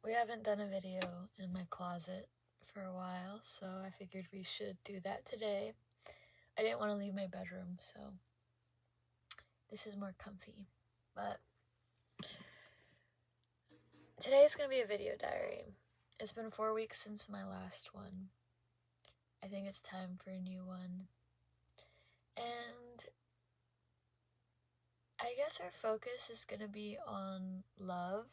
We haven't done a video in my closet for a while, so I figured we should do that today. I didn't want to leave my bedroom, so this is more comfy. But today's gonna be a video diary. It's been 4 weeks since my last one. I think it's time for a new one. And I guess our focus is gonna be on love.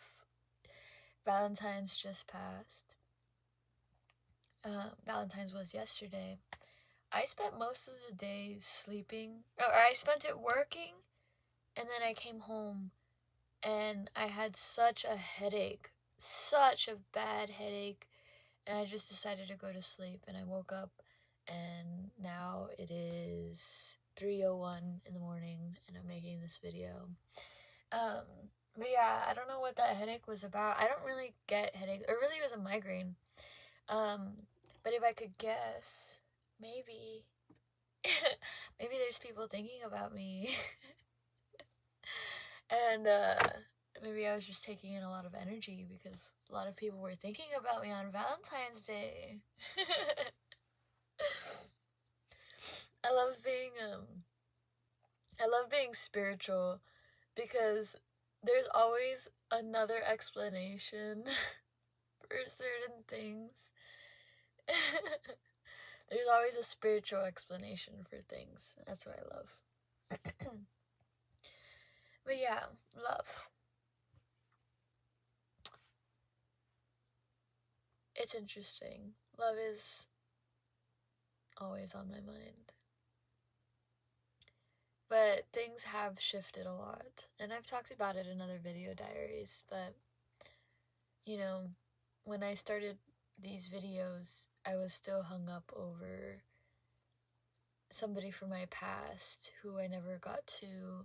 Valentine's just passed. Valentine's was yesterday. I spent most of the day sleeping, or I spent it working, and then I came home and I had such a headache, such a bad headache, and I just decided to go to sleep, and I woke up and now it is 3:01 in the morning and I'm making this video. But yeah, I don't know what that headache was about. I don't really get headaches. It really was a migraine. But if I could guess, maybe there's people thinking about me. And maybe I was just taking in a lot of energy because a lot of people were thinking about me on Valentine's Day. I love being spiritual because there's always another explanation for certain things. There's always a spiritual explanation for things. That's what I love. But yeah, love. It's interesting. Love is always on my mind. But things have shifted a lot. And I've talked about it in other video diaries. But, you know, when I started these videos, I was still hung up over somebody from my past who I never got to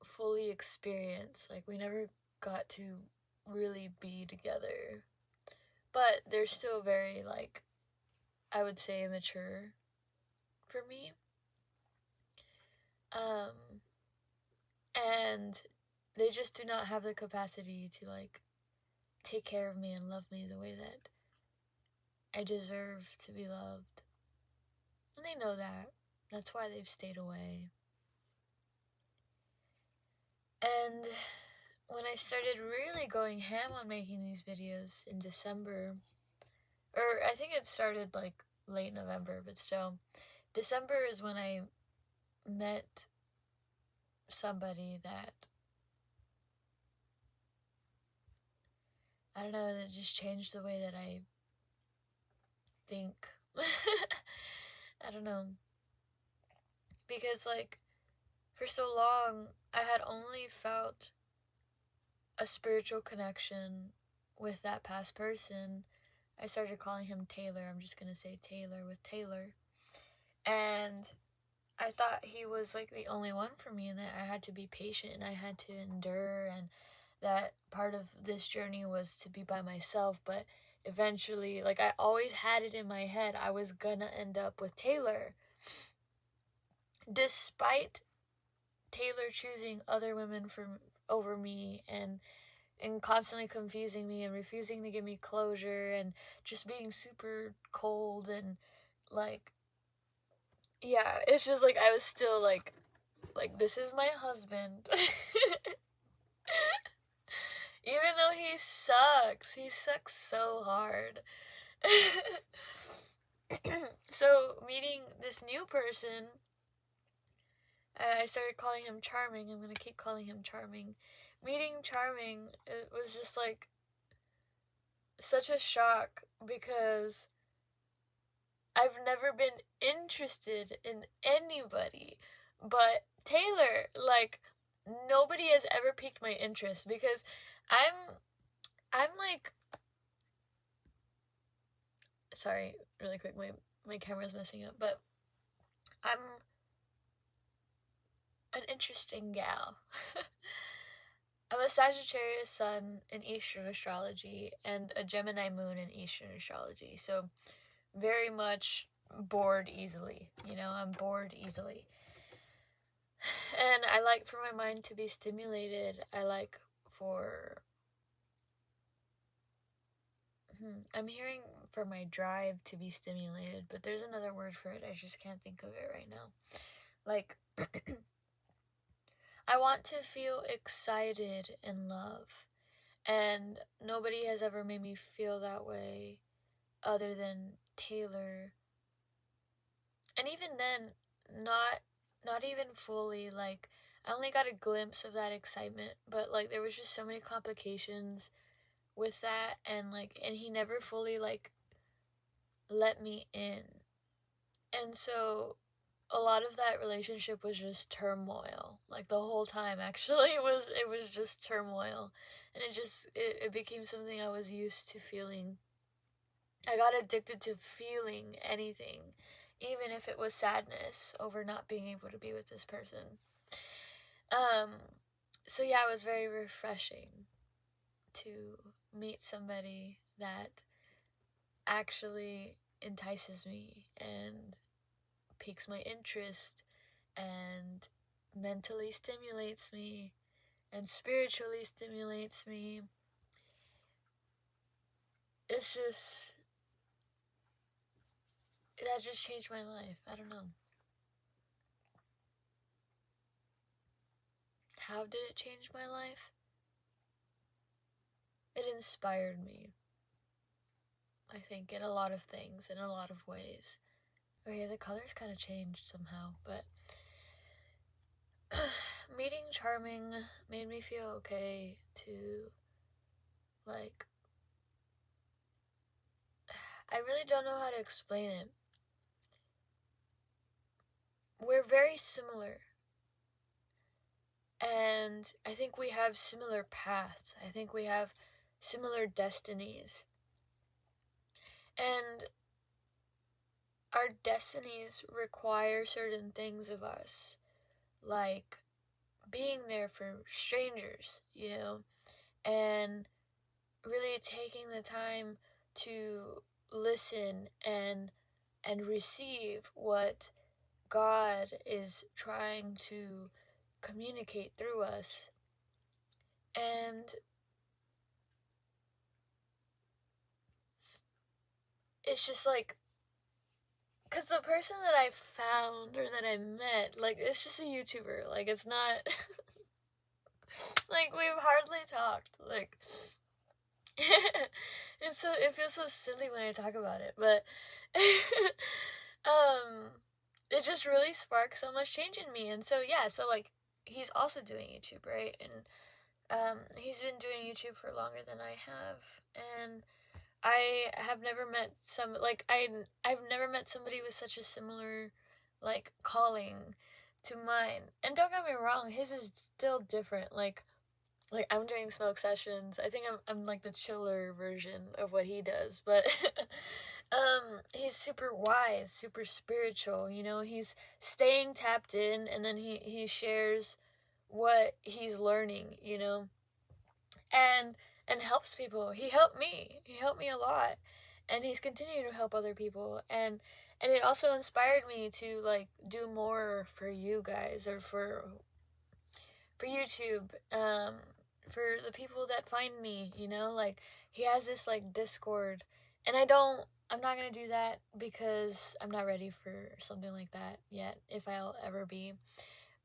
fully experience. Like, we never got to really be together. But they're still very, like, I would say immature for me. And they just do not have the capacity to, like, take care of me and love me the way that I deserve to be loved. And they know that. That's why they've stayed away. And when I started really going ham on making these videos in December, or I think it started like late November, but still, December is when I met somebody that, I don't know, that just changed the way that I think. I don't know. Because, like, for so long, I had only felt a spiritual connection with that past person. I started calling him Taylor. I'm just gonna say Taylor with Taylor. And I thought he was, like, the only one for me, and that I had to be patient and I had to endure, and that part of this journey was to be by myself. But eventually, like, I always had it in my head, I was gonna end up with Taylor. Despite Taylor choosing other women over me and constantly confusing me and refusing to give me closure and just being super cold and, like, yeah, it's just like I was still like this is my husband. Even though he sucks so hard. So meeting this new person, I started calling him Charming. I'm gonna keep calling him Charming. Meeting Charming, it was just like such a shock because I've never been interested in anybody but Taylor. Like, nobody has ever piqued my interest because I'm like, sorry, really quick, my camera's messing up, but I'm an interesting gal. I'm a Sagittarius sun in Eastern astrology and a Gemini moon in Eastern astrology, so very much bored easily, you know, I'm bored easily. And I like for my mind to be stimulated. I like for I'm hearing for my drive to be stimulated, but there's another word for it. I just can't think of it right now. Like, I want to feel excited in love. And nobody has ever made me feel that way other than Taylor. And even then, not even fully. Like, I only got a glimpse of that excitement, but like there was just so many complications with that, and he never fully like let me in. And so a lot of that relationship was just turmoil. Like the whole time actually it was just turmoil. And it became something I was used to feeling. I got addicted to feeling anything, even if it was sadness over not being able to be with this person. So yeah, it was very refreshing to meet somebody that actually entices me and piques my interest and mentally stimulates me and spiritually stimulates me. It's just, that just changed my life. I don't know. How did it change my life? It inspired me, I think, in a lot of things, in a lot of ways. Okay, the colors kind of changed somehow, but meeting Charming made me feel okay to, like, I really don't know how to explain it. We're very similar. And I think we have similar paths. I think we have similar destinies. And our destinies require certain things of us, like being there for strangers, and really taking the time to listen and receive what God is trying to communicate through us. And it's just like, because the person that I found or that I met, like, it's just a YouTuber. Like, it's not, like, we've hardly talked. Like, it feels so silly when I talk about it, but, it just really sparked so much change in me. And so, yeah, so, like, he's also doing YouTube, right? And, he's been doing YouTube for longer than I have. And I have never met I've never met somebody with such a similar, like, calling to mine. And don't get me wrong, his is still different. Like I'm doing smoke sessions. I think I'm like the chiller version of what he does, but he's super wise, super spiritual. He's staying tapped in, and then he shares what he's learning. And helps people. He helped me. He helped me a lot. And he's continuing to help other people. And it also inspired me to, like, do more for you guys, or for YouTube, for the people that find me, like, he has this, like, Discord, and I'm not gonna do that because I'm not ready for something like that yet, if I'll ever be.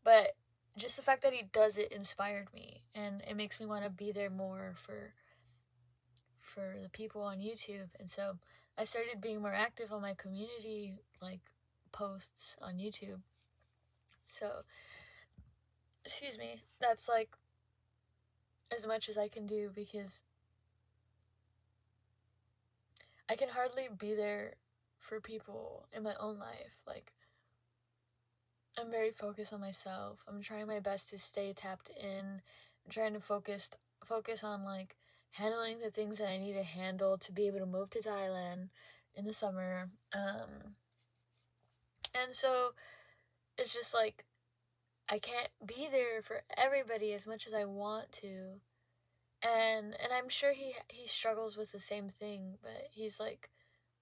But just the fact that he does it inspired me, and it makes me want to be there more for the people on YouTube. And so I started being more active on my community, like, posts on YouTube. So, excuse me, that's, like, as much as I can do, because I can hardly be there for people in my own life. Like, I'm very focused on myself. I'm trying my best to stay tapped in. I'm trying to focus on, like, handling the things that I need to handle to be able to move to Thailand in the summer. And so it's just like, I can't be there for everybody as much as I want to. And I'm sure he struggles with the same thing, but he's, like,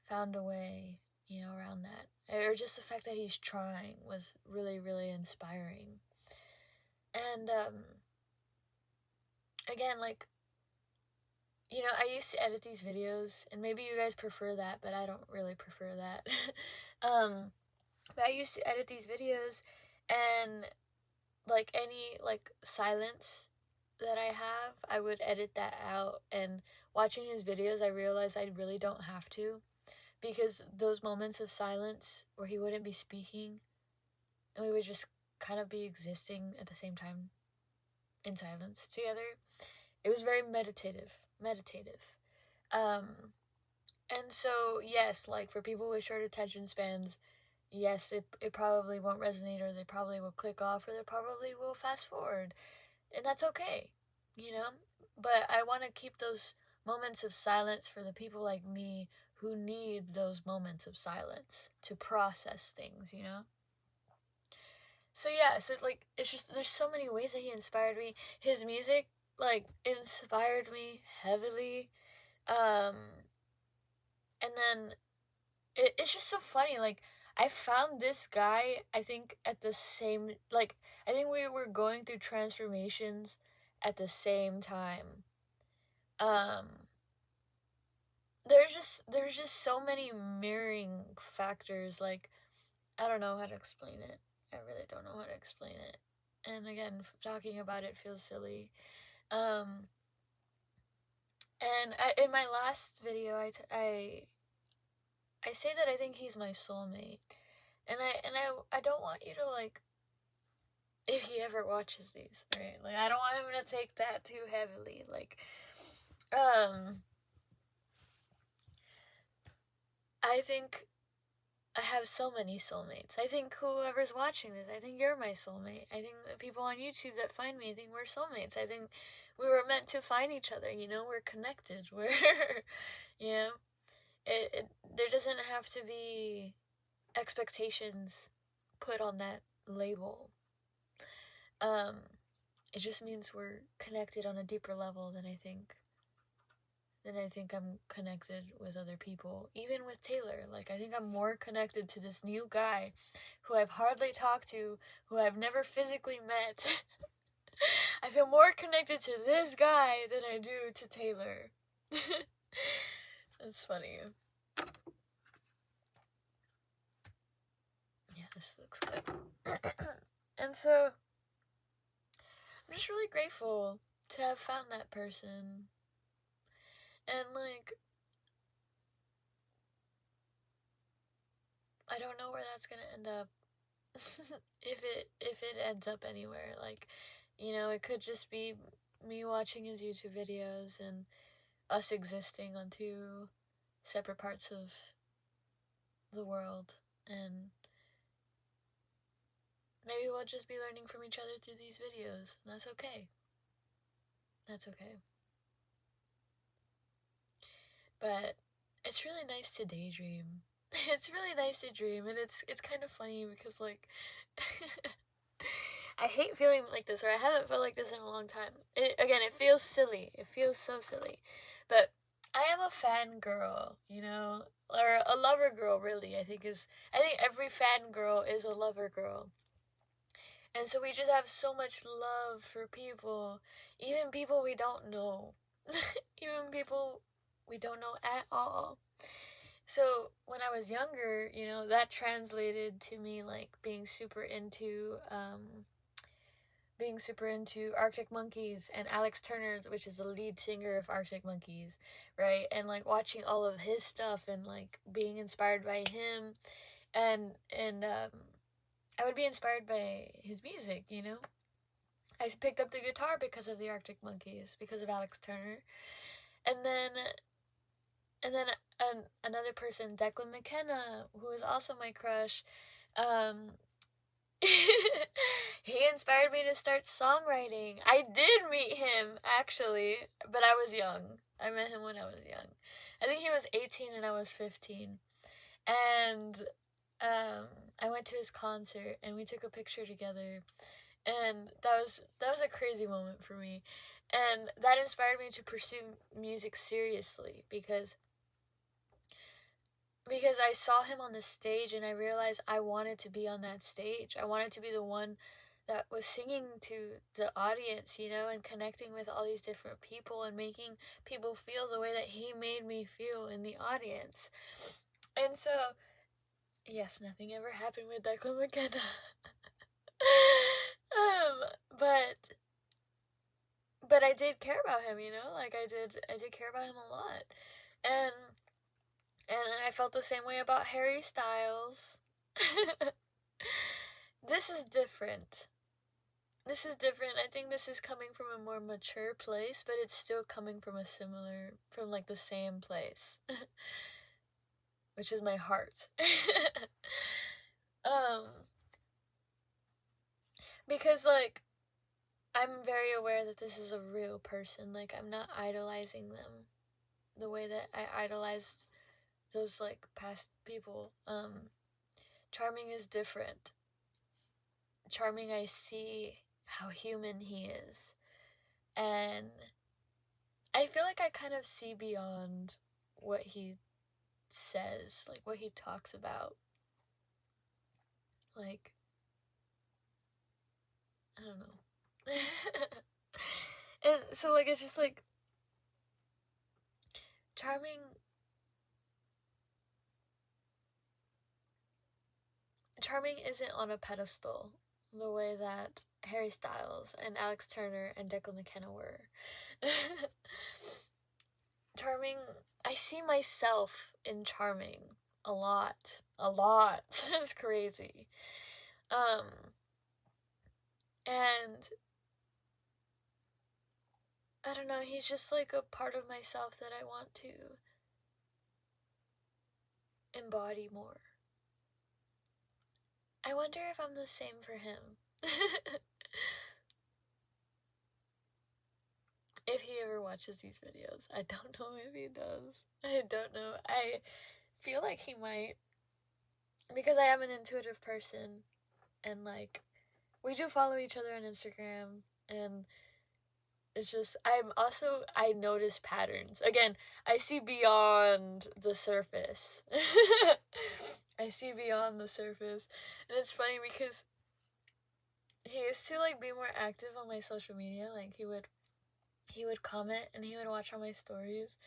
found a way, around that. Or just the fact that he's trying was really, really inspiring. And again, like, you know, I used to edit these videos, and maybe you guys prefer that, but I don't really prefer that. um, but I used to edit these videos, and like any like silence that I have, I would edit that out. And watching his videos, I realized I really don't have to, because those moments of silence where he wouldn't be speaking and we would just kind of be existing at the same time in silence together, it was very meditative. Um, and so, yes, like for people with short attention spans, yes, it probably won't resonate, or they probably will click off, or they probably will fast forward. And that's okay, you know? But I want to keep those moments of silence for the people like me who need those moments of silence to process things, you know? So yeah, so like it's just there's so many ways that he inspired me. His music like inspired me heavily. Um and then it's just so funny, like I found this guy, I think at the same, like I think we were going through transformations at the same time. um there's just so many mirroring factors, like I don't know how to explain it. I really don't know how to explain it. And again, talking about it feels silly. um and in my last video, I say that I think he's my soulmate. And I don't want you to like, if he ever watches these, right? Like I don't want him to take that too heavily. Like I think I have so many soulmates. I think whoever's watching this, I think you're my soulmate. I think the people on YouTube that find me, I think we're soulmates. I think we were meant to find each other, you know, we're connected. We're you know, there doesn't have to be expectations put on that label. Um, it just means we're connected on a deeper level than I think I'm connected with other people. Even with Taylor, like I think I'm more connected to this new guy who I've hardly talked to, who I've never physically met. I feel more connected to this guy than I do to Taylor. That's funny. Yeah, this looks good. And so I'm just really grateful to have found that person. And like I don't know where that's gonna end up. if it ends up anywhere, like, you know, it could just be me watching his YouTube videos and us existing on two separate parts of the world, and maybe we'll just be learning from each other through these videos, and that's okay. That's okay. But it's really nice to daydream. It's really nice to dream, and it's kind of funny because like I hate feeling like this, or I haven't felt like this in a long time. Again, it feels silly. It feels so silly. But I am a fangirl, you know? Or a lover girl, really, I think every fangirl is a lover girl. And so we just have so much love for people, even people we don't know. Even people we don't know at all. So when I was younger, you know, that translated to me like being super into Arctic Monkeys and Alex Turner, which is the lead singer of Arctic Monkeys, right? And like watching all of his stuff and like being inspired by him, and I would be inspired by his music, you know. I picked up the guitar because of the Arctic Monkeys, because of Alex Turner, and then another person, Declan McKenna, who is also my crush. Um, he inspired me to start songwriting. I did meet him, actually, but I was young. I met him when I was young. I think he was 18 and I was 15. And I went to his concert and we took a picture together. And that was a crazy moment for me. And that inspired me to pursue music seriously because I saw him on the stage and I realized I wanted to be on that stage. I wanted to be the one that was singing to the audience, you know, and connecting with all these different people and making people feel the way that he made me feel in the audience. And so, yes, nothing ever happened with Declan McKenna. But I did care about him, you know, like I did care about him a lot. And I felt the same way about Harry Styles. This is different. This is different. I think this is coming from a more mature place, but it's still coming from from like the same place, which is my heart. um, because like, I'm very aware that this is a real person. Like, I'm not idolizing them the way that I idolized those like past people. Charming is different. Charming, I see how human he is. And I feel like I kind of see beyond what he says, like what he talks about. Like, I don't know. And so, like, it's just like, Charming isn't on a pedestal the way that Harry Styles and Alex Turner and Declan McKenna were. Charming, I see myself in Charming a lot. It's crazy. And I don't know, he's just like a part of myself that I want to embody more. I wonder if I'm the same for him. If he ever watches these videos. I don't know if he does. I don't know. I feel like he might. Because I am an intuitive person. And like, we do follow each other on Instagram. And it's just, I notice patterns. Again, I see beyond the surface. I see beyond the surface. And it's funny because he used to like be more active on my social media. Like, he would comment and he would watch all my stories.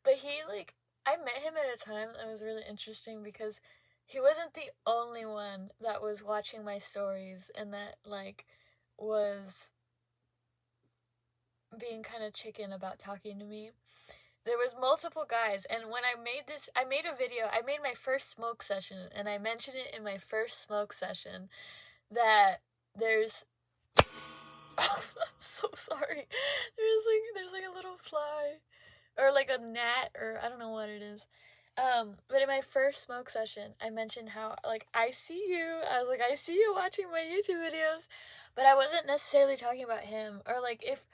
But I met him at a time that was really interesting because he wasn't the only one that was watching my stories and that like was being kind of chicken about talking to me. There was multiple guys, and when I made a video, I made my first smoke session, and I mentioned it in my first smoke session that there's I'm so sorry. There's like a little fly or like a gnat or I don't know what it is. But in my first smoke session, I mentioned how like I see you. I was like, I see you watching my YouTube videos, but I wasn't necessarily talking about him or like if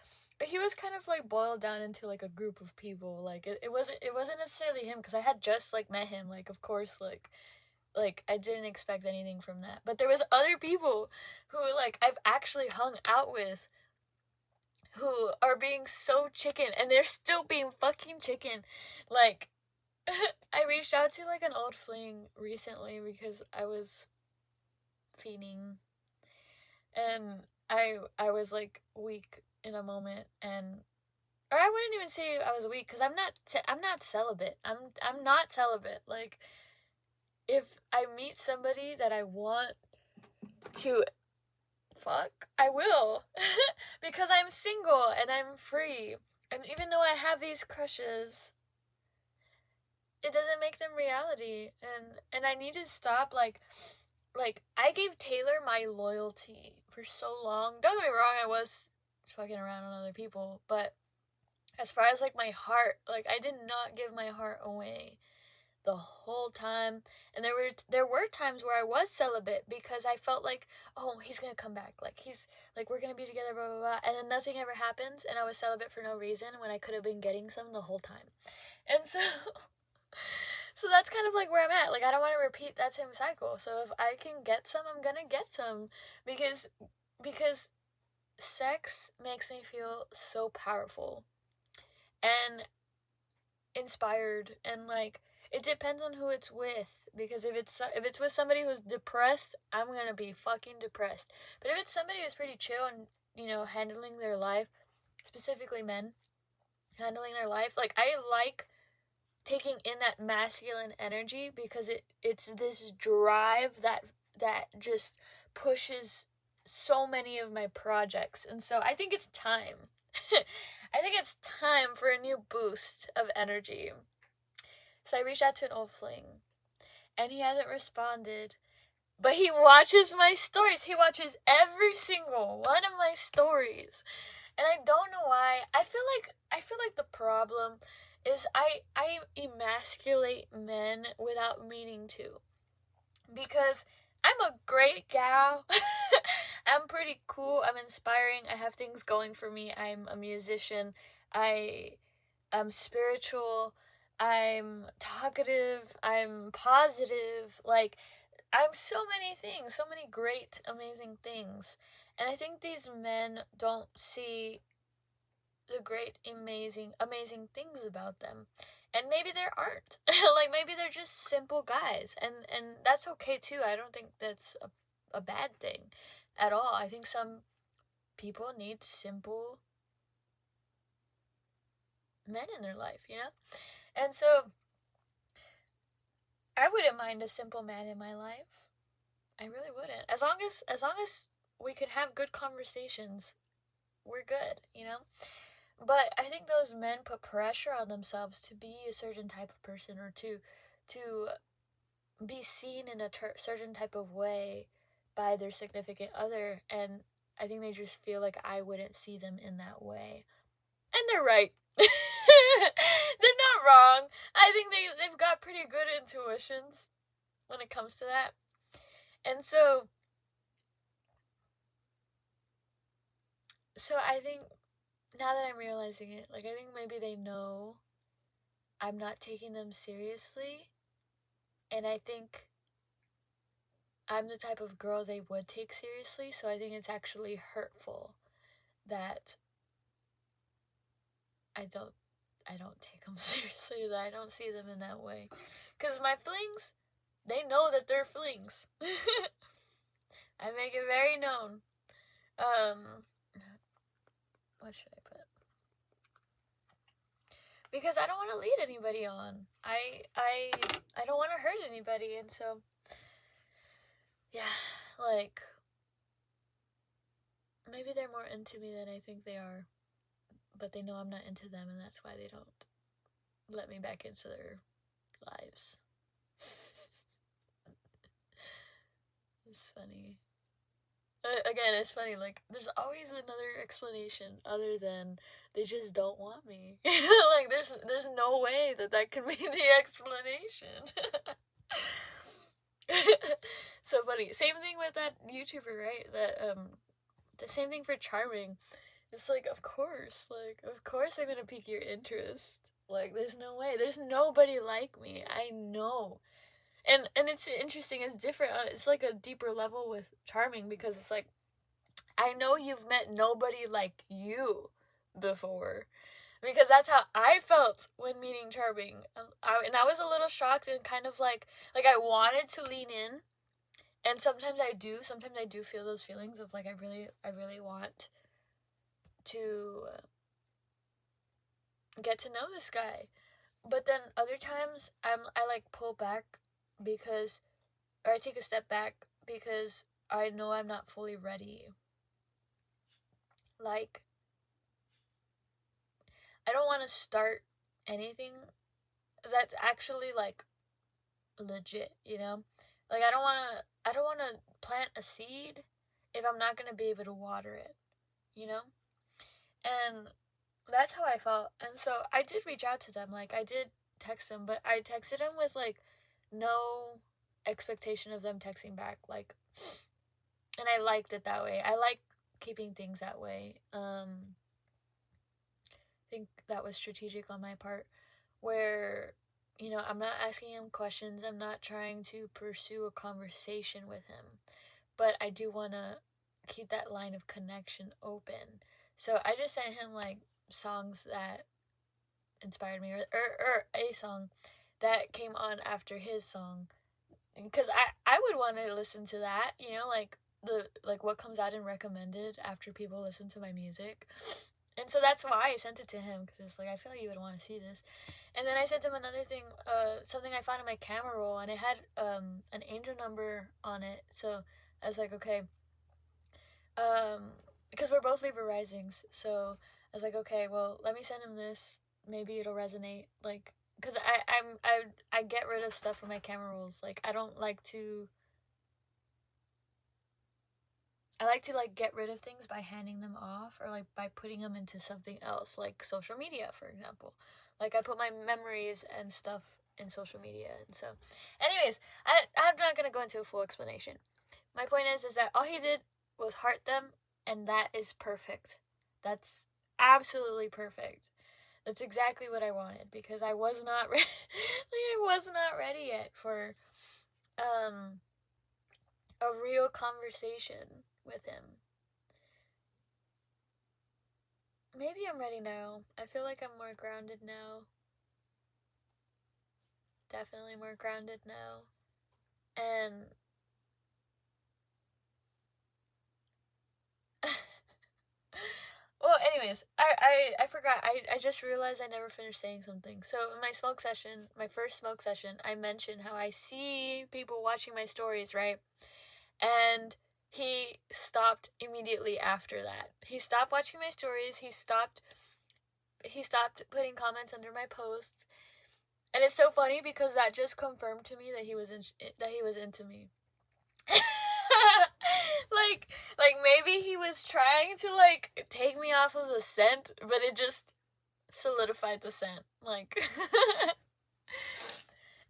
he was kind of like boiled down into like a group of people. Like it wasn't necessarily him because I had just like met him. Like of course like I didn't expect anything from that. But there was other people who like I've actually hung out with who are being so chicken and they're still being fucking chicken. Like I reached out to like an old fling recently because I was fiending and I was like weak in a moment and or I wouldn't even say I was weak cuz I'm not celibate. I'm not celibate. Like if I meet somebody that I want to fuck, I will. Because I'm single and I'm free. And even though I have these crushes, it doesn't make them reality. And I need to stop like I gave Taylor my loyalty for so long. Don't get me wrong, I was fucking around on other people, but as far as like my heart, like I did not give my heart away the whole time. And there were times where I was celibate because I felt like, oh, he's gonna come back, like he's like we're gonna be together, blah blah blah, and then nothing ever happens and I was celibate for no reason when I could have been getting some the whole time. And so so that's kind of like where I'm at. Like I don't want to repeat that same cycle. So if I can get some, I'm gonna get some because sex makes me feel so powerful and inspired and like It depends on who it's with, because if it's with somebody who's depressed, I'm gonna be fucking depressed. But if it's somebody who's pretty chill and, handling their life, specifically men handling their life, like, I like taking in that masculine energy, because it's this drive that just pushes so many of my projects. And so I think it's time. I think it's time for a new boost of energy. So I reached out to an old fling, and he hasn't responded. But he watches my stories. He watches every single one of my stories. And I don't know why. I feel like the problem is I emasculate men without meaning to. Because I'm a great gal. I'm pretty cool. I'm inspiring. I have things going for me. I'm a musician. I'm spiritual. I'm talkative. I'm positive. Like, I'm so many things, so many great, amazing things. And I think these men don't see the great, amazing things about them. And maybe there aren't. Like, maybe they're just simple guys. And that's okay too. I don't think that's a bad thing at all. I think some people need simple men in their life, And so I wouldn't mind a simple man in my life. I really wouldn't. As long as we can have good conversations, we're good. But I think those men put pressure on themselves to be a certain type of person, or to be seen in a certain type of way by their significant other, and I think they just feel like I wouldn't see them in that way. And they're right. They're not wrong. I think they've got pretty good intuitions when it comes to that. And so I think, now that I'm realizing it, like, I think maybe they know I'm not taking them seriously, and I think I'm the type of girl they would take seriously, so I think it's actually hurtful that I don't take them seriously, that I don't see them in that way. Because my flings, they know that they're flings. I make it very known. What should I put? Because I don't want to lead anybody on. I don't want to hurt anybody, and so, yeah, like, maybe they're more into me than I think they are, but they know I'm not into them, and that's why they don't let me back into their lives. It's funny. Again, it's funny, like, there's always another explanation other than they just don't want me. Like, there's no way that could be the explanation. So funny. Same thing with that YouTuber, right? The same thing for Charming. It's like, of course I'm gonna pique your interest. Like, there's no way. There's nobody like me. I know. And it's interesting, it's different, it's like a deeper level with Charming, because it's like, I know you've met nobody like you before, because that's how I felt when meeting Charming. And I was a little shocked, and kind of like I wanted to lean in, and sometimes I do feel those feelings of, like, I really want to get to know this guy. But then other times I like pull back, or I take a step back, because I know I'm not fully ready. Like, I don't want to start anything that's actually, like, legit, Like, I don't want to plant a seed if I'm not going to be able to water it, And that's how I felt. And so I did reach out to them. Like, I did text them, but I texted them with, like, no expectation of them texting back. Like, and I liked it that way. I like keeping things that way. I think that was strategic on my part, where, I'm not asking him questions. I'm not trying to pursue a conversation with him, but I do want to keep that line of connection open. So I just sent him, like, songs that inspired me, or a song that came on after his song. Because I would want to listen to that, you know, like what comes out in recommended after people listen to my music. And so that's why I sent it to him, because it's like, I feel like you would want to see this. And then I sent him another thing, something I found in my camera roll, and it had an angel number on it. So I was like, okay, because we're both Libra risings, so I was like, okay, well, let me send him this. Maybe it'll resonate, like, because I get rid of stuff from my camera rolls. Like, I like to like get rid of things by handing them off, or like by putting them into something else, like social media, for example. Like, I put my memories and stuff in social media. And so, anyways, I'm not gonna go into a full explanation. My point is that all he did was heart them, and that is perfect. That's absolutely perfect. That's exactly what I wanted, because I was not ready. I was not ready yet for a real conversation with him. Maybe I'm ready now. I feel like I'm more grounded now. Definitely more grounded now. And well, anyways, I forgot. I just realized I never finished saying something. So in my smoke session, my first smoke session, I mentioned how I see people watching my stories, right? And he stopped immediately after that. He stopped watching my stories. He stopped putting comments under my posts. And it's so funny, because that just confirmed to me that he was into me. like maybe he was trying to like take me off of the scent, but it just solidified the scent. Like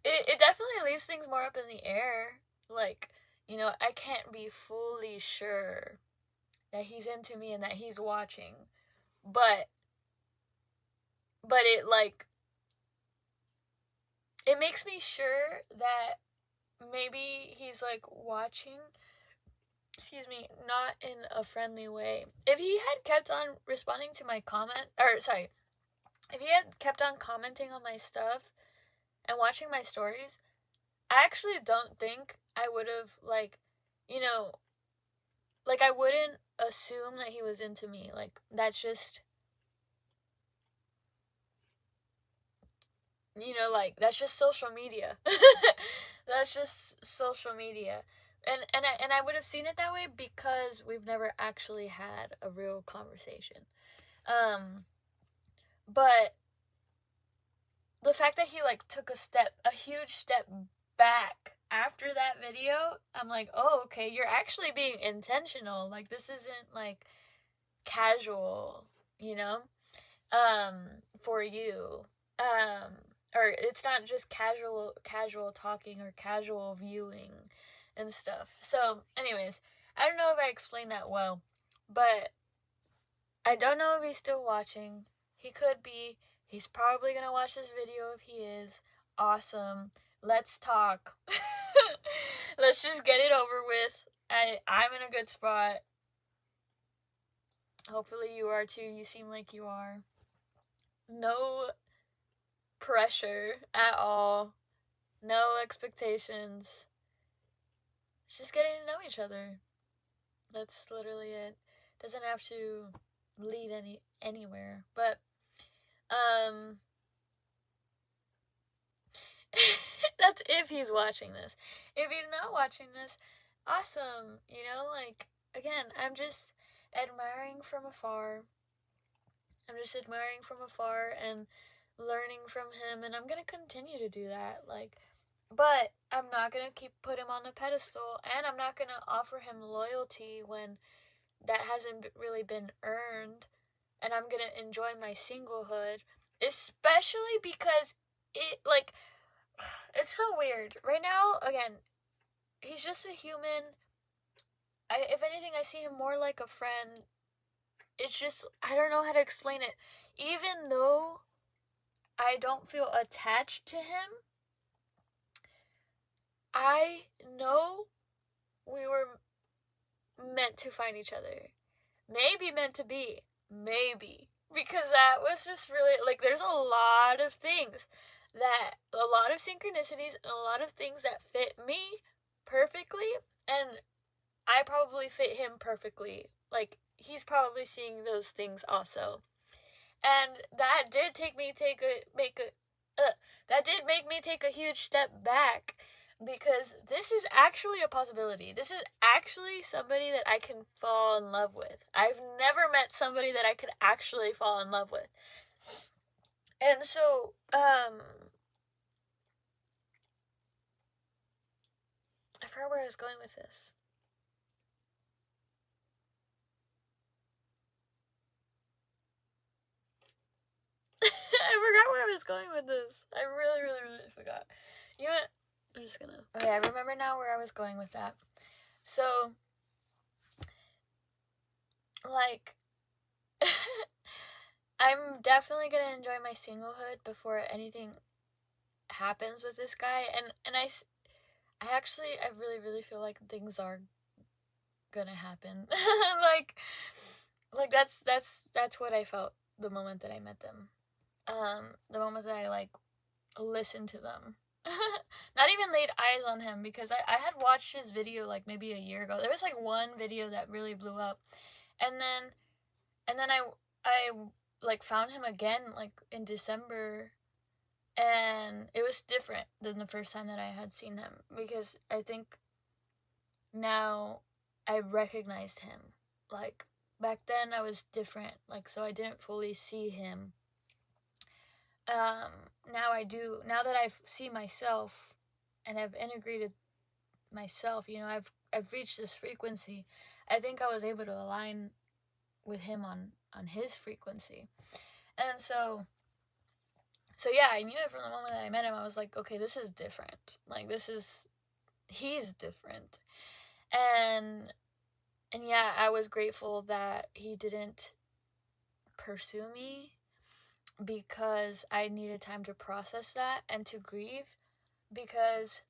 it definitely leaves things more up in the air. Like, you know, I can't be fully sure that he's into me and that he's watching. But it like it makes me sure that maybe he's like watching, excuse me, not in a friendly way. If he had kept on responding to my comment, or sorry, if he had kept on commenting on my stuff and watching my stories, I actually don't think I would have, like, you know, like, I wouldn't assume that he was into me. Like, that's just, you know, like, that's just social media. That's just social media. And I would have seen it that way because we've never actually had a real conversation. But the fact that he like took a huge step back after that video, I'm like, oh, okay, you're actually being intentional. Like, this isn't like casual, you know, for you. Or it's not just casual talking or casual viewing and stuff. So, anyways, I don't know if I explained that well, but I don't know if he's still watching. He could be. He's probably gonna watch this video if he is. Awesome. Let's talk. Let's just get it over with. I'm in a good spot. Hopefully you are too. You seem like you are. No pressure at all. No expectations. Just getting to know each other. That's literally it. Doesn't have to lead anywhere. But that's if he's watching this. If he's not watching this, awesome. You know, like, again, I'm just admiring from afar. I'm just admiring from afar and learning from him, and I'm gonna continue to do that. Like, but I'm not gonna put him on a pedestal, and I'm not gonna offer him loyalty when that hasn't really been earned, and I'm gonna enjoy my singlehood, especially because it's so weird. Right now, again, he's just a human. If anything, I see him more like a friend. It's just, I don't know how to explain it. Even though I don't feel attached to him, I know we were meant to find each other. Maybe meant to be. Maybe. Because that was just really, like, there's a lot of things that a lot of synchronicities and a lot of things that fit me perfectly, and I probably fit him perfectly. Like, he's probably seeing those things also. And that did that did make me take a huge step back, because this is actually a possibility. This is actually somebody that I can fall in love with. I've never met somebody that I could actually fall in love with. And so, I forgot where I was going with this. I forgot where I was going with this. I really, really, really forgot. You know what? I'm just gonna... Okay, I remember now where I was going with that. So, like, I'm definitely gonna enjoy my singlehood before anything happens with this guy. And I really, really feel like things are gonna happen. like that's what I felt the moment that I met them. The moment that I, like, listened to them. Not even laid eyes on him, because I had watched his video like maybe a year ago. There was like one video that really blew up, and then I like found him again like in December, and it was different than the first time that I had seen him, because I think now I recognized him. Like, back then I was different, like, so I didn't fully see him. Now I do. Now that I see myself and I've integrated myself, you know, I've reached this frequency. I think I was able to align with him on his frequency. And so yeah, I knew it from the moment that I met him. I was like, okay, this is different. Like, he's different. And yeah, I was grateful that he didn't pursue me, because I needed time to process that and to grieve, because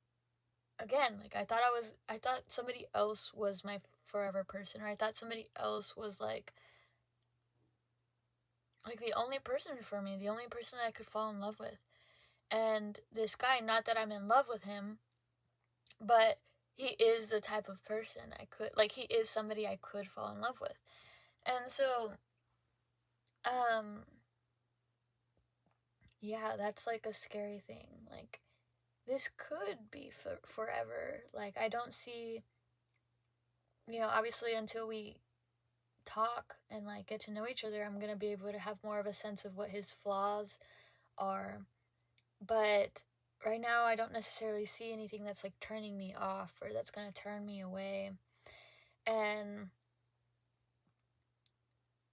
again, like, I thought somebody else was my forever person, or I thought somebody else was like the only person for me, the only person that I could fall in love with. And this guy, not that I'm in love with him, but he is the type of person he is somebody I could fall in love with. And so, yeah, that's like a scary thing. Like, this could be forever. Like, I don't see, you know, obviously until we talk and like get to know each other, I'm gonna be able to have more of a sense of what his flaws are. But right now, I don't necessarily see anything that's like turning me off or that's gonna turn me away. And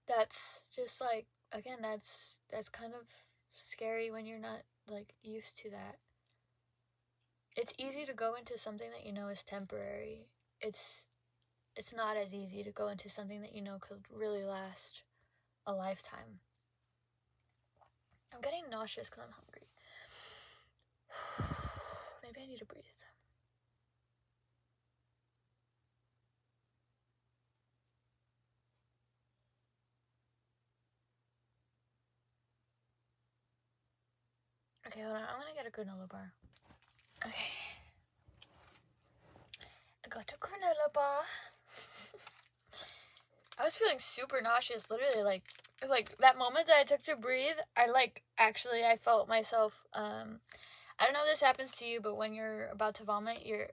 that's just like, again, that's kind of scary when you're not like used to that. It's easy to go into something that you know is temporary. It's not as easy to go into something that you know could really last a lifetime. I'm getting nauseous because I'm hungry. Maybe I need to breathe. Okay, hold on. I'm gonna get a granola bar. Okay. I got a granola bar. I was feeling super nauseous, literally, like that moment that I took to breathe, I felt myself, I don't know if this happens to you, but when you're about to vomit, your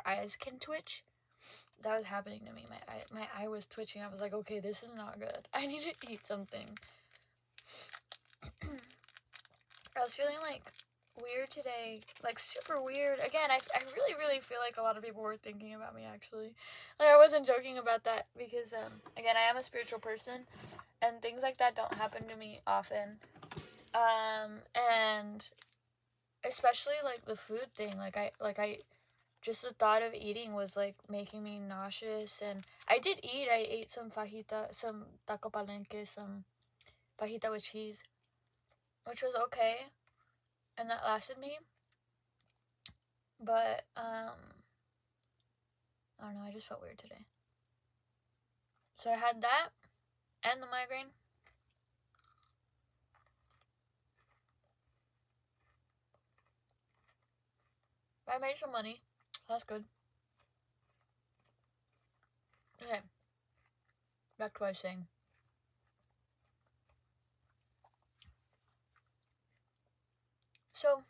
eyes can twitch. That was happening to me. My eye was twitching. I was like, okay, this is not good. I need to eat something. I was feeling like weird today, like super weird. Again, I really, really feel like a lot of people were thinking about me, actually. Like, I wasn't joking about that, because again, I am a spiritual person, and things like that don't happen to me often. And especially like the food thing, I just the thought of eating was like making me nauseous. And I did eat. I ate some fajita, some taco palenque, some fajita with cheese, which was okay, and that lasted me. But I don't know, I just felt weird today. So I had that and the migraine. I made some money. That's good. Okay. Back to what I was saying. So,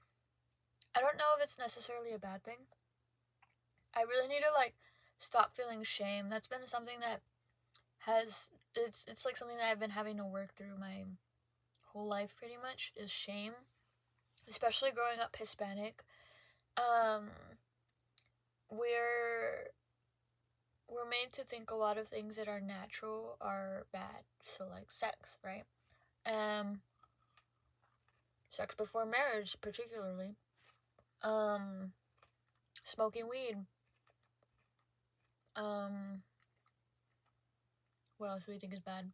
I don't know if it's necessarily a bad thing. I really need to, like, stop feeling shame. That's been something that it's like something that I've been having to work through my whole life, pretty much, is shame. Especially growing up Hispanic. We're made to think a lot of things that are natural are bad. So, like, sex, right? Sex before marriage, particularly. Smoking weed. What else do we think is bad?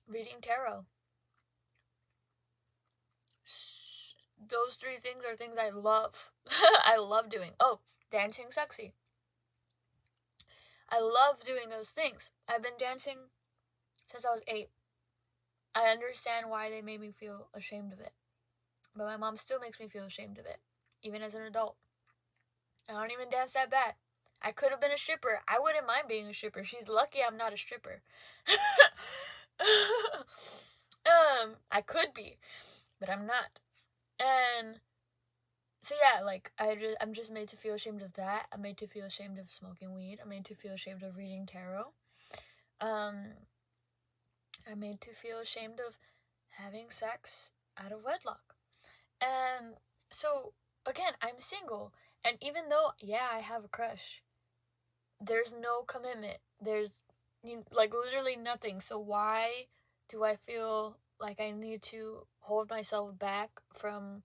Reading tarot. Those 3 things are things I love. I love doing. Oh, dancing sexy. I love doing those things. I've been dancing since I was 8. I understand why they made me feel ashamed of it. But my mom still makes me feel ashamed of it, even as an adult. I don't even dance that bad. I could have been a stripper. I wouldn't mind being a stripper. She's lucky I'm not a stripper. I could be, but I'm not. And so yeah, like I'm just made to feel ashamed of that. I'm made to feel ashamed of smoking weed. I'm made to feel ashamed of reading tarot. I'm made to feel ashamed of having sex out of wedlock. And so again, I'm single, and even though I have a crush, there's no commitment. There's like literally nothing. So why do I feel like I need to hold myself back from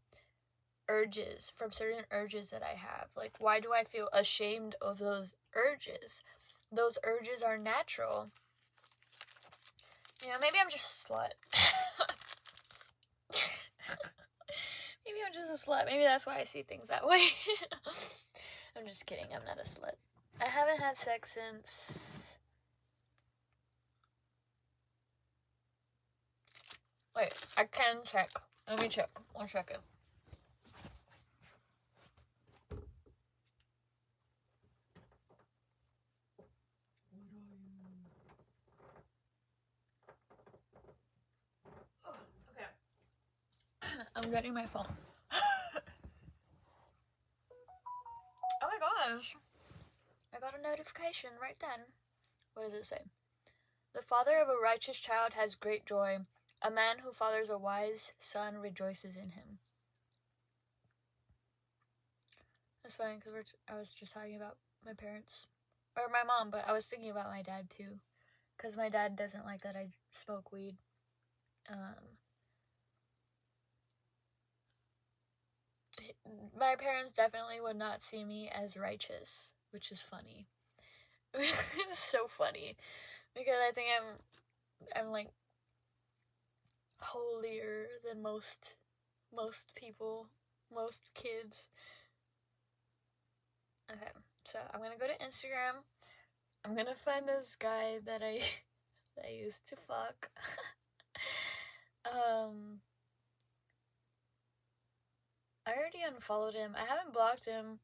certain urges that I have? Like, why do I feel ashamed of those urges? Those urges are natural. Maybe I'm just a slut. Maybe I'm just a slut. Maybe that's why I see things that way. I'm just kidding. I'm not a slut. I haven't had sex since... Wait, I can check. Let me check. 1 second. Oh, okay. I'm getting my phone. Oh my gosh. I got a notification right then. What does it say? The father of a righteous child has great joy. A man who fathers a wise son rejoices in him. That's funny because I was just talking about my parents. Or my mom, but I was thinking about my dad too. Because my dad doesn't like that I smoke weed. My parents definitely would not see me as righteous, which is funny. It's so funny. Because I think I'm like holier than most people, most kids. Okay, so I'm gonna go to Instagram. I'm gonna find this guy that I used to fuck. I already unfollowed him. I haven't blocked him.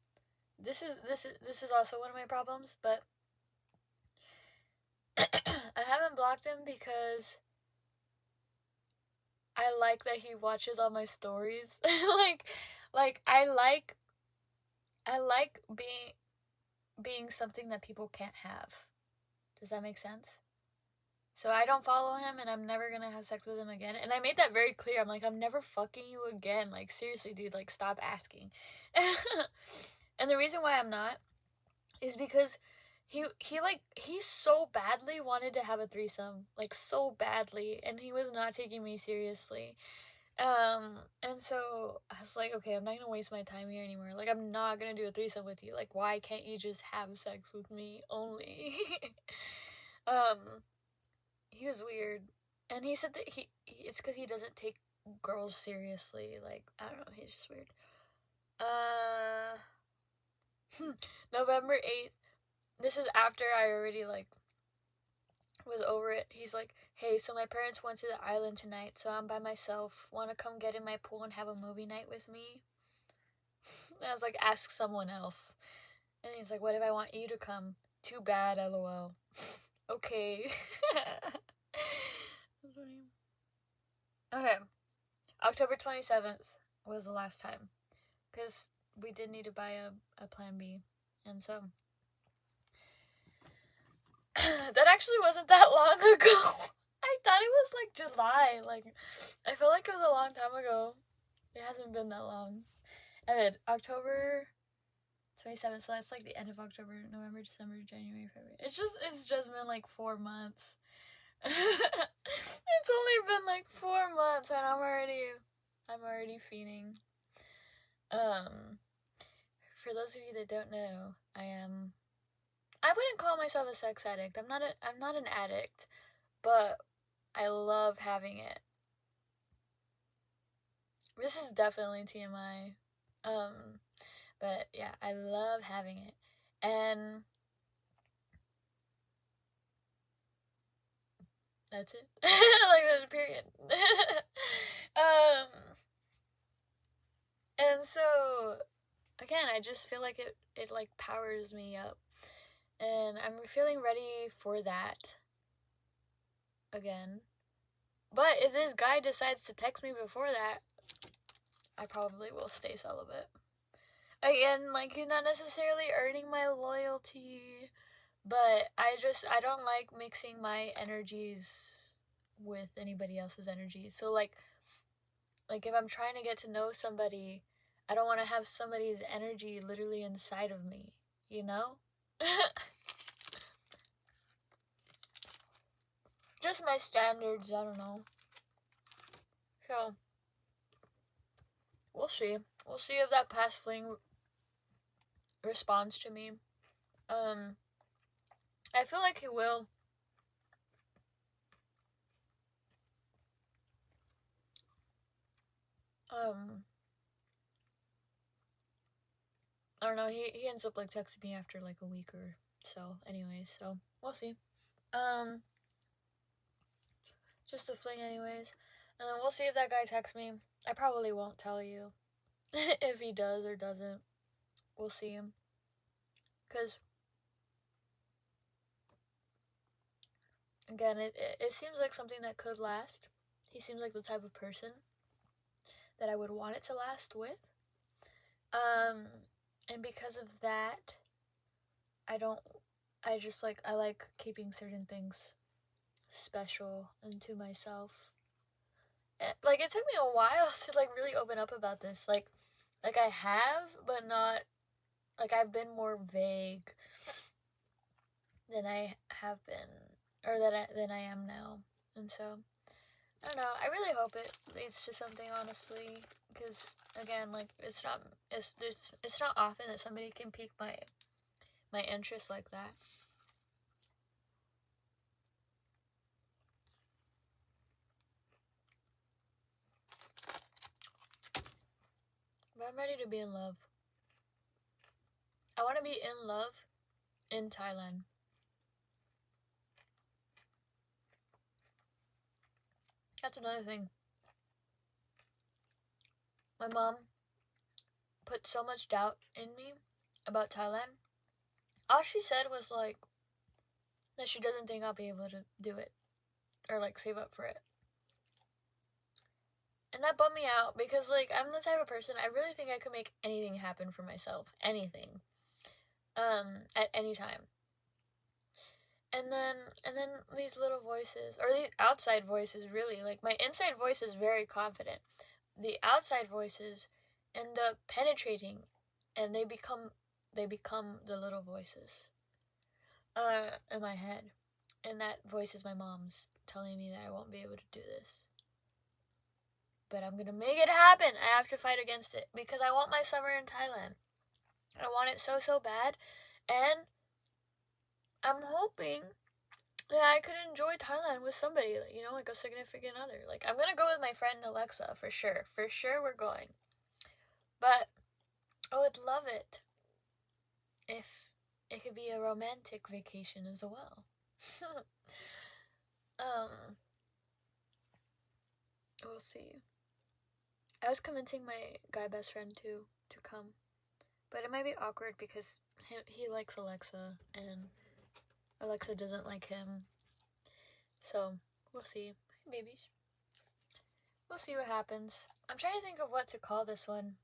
This is also one of my problems, but I haven't blocked him because I like that he watches all my stories. like I like being something that people can't have. Does that make sense? So I don't follow him, and I'm never gonna have sex with him again. And I made that very clear. I'm like, I'm never fucking you again. Like, seriously, dude, like, stop asking. And the reason why I'm not is because he so badly wanted to have a threesome. Like, so badly. And he was not taking me seriously. And so I was like, okay, I'm not gonna waste my time here anymore. Like, I'm not gonna do a threesome with you. Like, why can't you just have sex with me only? He was weird. And he said that it's because he doesn't take girls seriously. Like, I don't know, he's just weird. November 8th. This is after I already, like, was over it. He's like, hey, so my parents went to the island tonight, so I'm by myself. Want to come get in my pool and have a movie night with me? And I was like, ask someone else. And he's like, what if I want you to come? Too bad, lol. Okay. Okay. October 27th was the last time. Because we did need to buy a plan B. And so. That actually wasn't that long ago. I thought it was like July. Like, I feel like it was a long time ago. It hasn't been that long. I mean, October 27th, so that's like the end of October, November, December, January, February. It's just been like 4 months. It's only been like 4 months and I'm already fiending. For those of you that don't know, I wouldn't call myself a sex addict. I'm not an addict, but I love having it. This is definitely TMI. But yeah, I love having it. And that's it. Like, there's a period. And so, again, I just feel like it like powers me up. And I'm feeling ready for that again. But if this guy decides to text me before that, I probably will stay celibate. Again, like, he's not necessarily earning my loyalty, but I don't like mixing my energies with anybody else's energies. So like if I'm trying to get to know somebody, I don't want to have somebody's energy literally inside of me, you know? Just my standards, I don't know. So, we'll see. We'll see if that past fling responds to me. I feel like he will. I don't know, he ends up like texting me after like a week or so anyways, so we'll see. Just a fling anyways. And then we'll see if that guy texts me. I probably won't tell you if he does or doesn't. We'll see him. Because, again, it seems like something that could last. He seems like the type of person that I would want it to last with. And because of that, I like keeping certain things special and to myself. Like, it took me a while to like really open up about this. Like I have, but not, like, I've been more vague than I have been, or than I am now. And so, I don't know, I really hope it leads to something, honestly, because, again, like, it's not often that somebody can pique my interest like that. But I'm ready to be in love. I want to be in love in Thailand. That's another thing. My mom put so much doubt in me about Thailand. All she said was, like, that she doesn't think I'll be able to do it, or, like, save up for it. And that bummed me out, because, like, I'm the type of person, I really think I could make anything happen for myself. Anything. At any time. And then these little voices, or these outside voices, really, like, my inside voice is very confident. The outside voices end up penetrating, and they become the little voices in my head. And that voice is my mom's, telling me that I won't be able to do this. But I'm gonna make it happen. I have to fight against it, because I want my summer in Thailand. I want it so, so bad. And I'm hoping that I could enjoy Thailand with somebody, you know, like a significant other. Like, I'm gonna go with my friend Alexa, for sure. For sure we're going. But I would love it if it could be a romantic vacation as well. We'll see. I was convincing my guy best friend to come, but it might be awkward because he likes Alexa and Alexa doesn't like him. So we'll see. Hi, babies. We'll see what happens. I'm trying to think of what to call this one.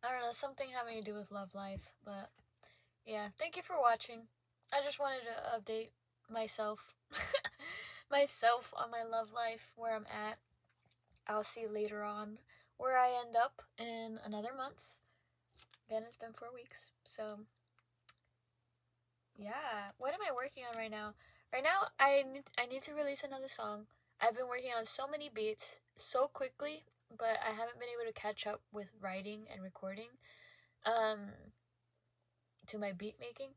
I don't know, something having to do with love life, but yeah, thank you for watching. I just wanted to update myself. Myself on my love life, where I'm at. I'll see later on where I end up in another month. Again, it's been 4 weeks, so yeah. What am I working on right now? Right now, I need to release another song. I've been working on so many beats so quickly, but I haven't been able to catch up with writing and recording to my beat making.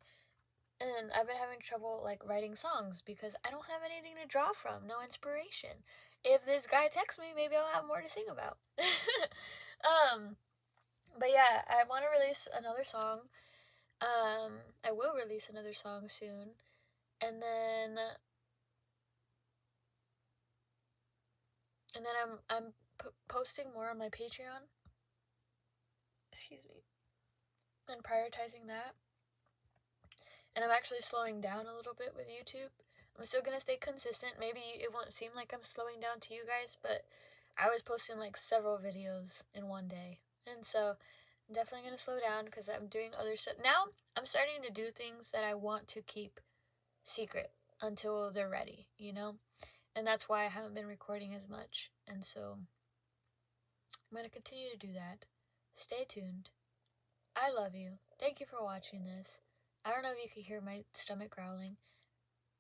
And I've been having trouble like writing songs because I don't have anything to draw from, no inspiration. If this guy texts me, maybe I'll have more to sing about. But yeah, I want to release another song. I will release another song soon, and then I'm posting more on my Patreon. Excuse me, and prioritizing that. And I'm actually slowing down a little bit with YouTube. I'm still gonna stay consistent. Maybe it won't seem like I'm slowing down to you guys, but I was posting like several videos in one day, and so I'm definitely gonna slow down because I'm doing other stuff now. I'm starting to do things that I want to keep secret until they're ready, you know? And that's why I haven't been recording as much. And so I'm going to continue to do that. Stay tuned. I love you. Thank you for watching this. I don't know if you could hear my stomach growling.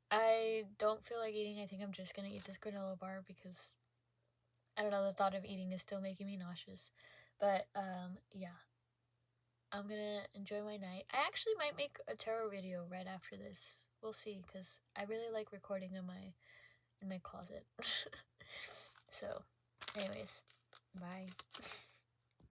I don't feel like eating. I think I'm just going to eat this granola bar because, I don't know, the thought of eating is still making me nauseous. But, yeah. I'm going to enjoy my night. I actually might make a tarot video right after this. We'll see, because I really like recording in my closet. So, anyways, bye.